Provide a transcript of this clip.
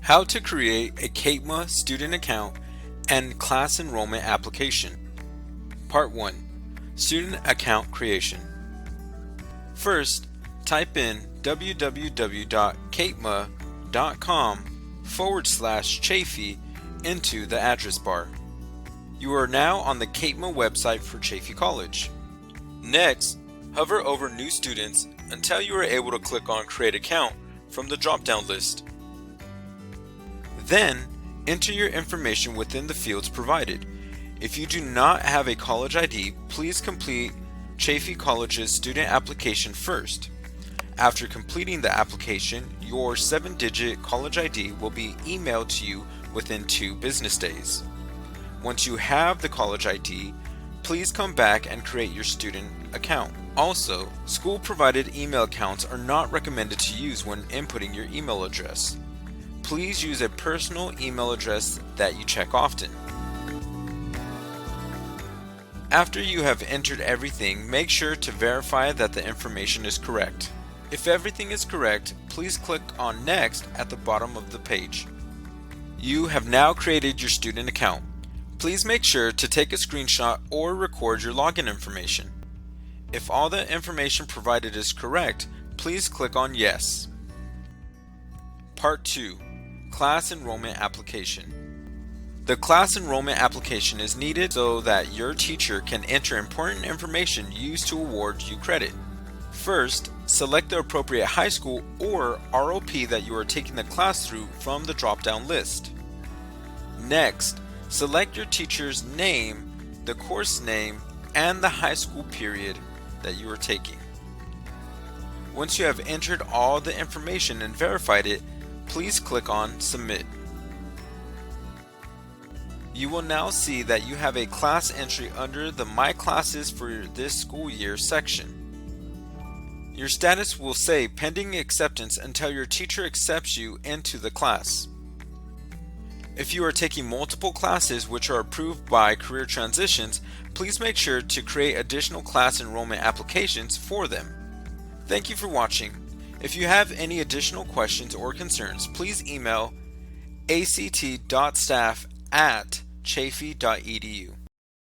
How to create a CATEMA student account and class enrollment application. Part 1. Student account creation. First, type in www.catema.com/Chaffey into the address bar. You are now on the CATEMA website for Chaffey College. Next, hover over New Students until you are able to click on Create Account from the drop-down list. Then, enter your information within the fields provided. If you do not have a college ID, please complete Chaffey College's student application first. After completing the application, your 7-digit college ID will be emailed to you within 2 business days. Once you have the college ID, please come back and create your student account. Also, school-provided email accounts are not recommended to use when inputting your email address. Please use a personal email address that you check often. After you have entered everything, make sure to verify that the information is correct. If everything is correct, please click on Next at the bottom of the page. You have now created your student account. Please make sure to take a screenshot or record your login information. If all the information provided is correct, please click on Yes. Part 2. Class Enrollment Application. The class enrollment application is needed so that your teacher can enter important information used to award you credit. First, select the appropriate high school or ROP that you are taking the class through from the drop-down list. Next, select your teacher's name, the course name, and the high school period that you are taking. Once you have entered all the information and verified it, please click on Submit. You will now see that you have a class entry under the My Classes for this school year section. Your status will say pending acceptance until your teacher accepts you into the class. If you are taking multiple classes which are approved by Career Transitions, please make sure to create additional class enrollment applications for them. Thank you for watching. If you have any additional questions or concerns, please email act.staff@chaffey.edu.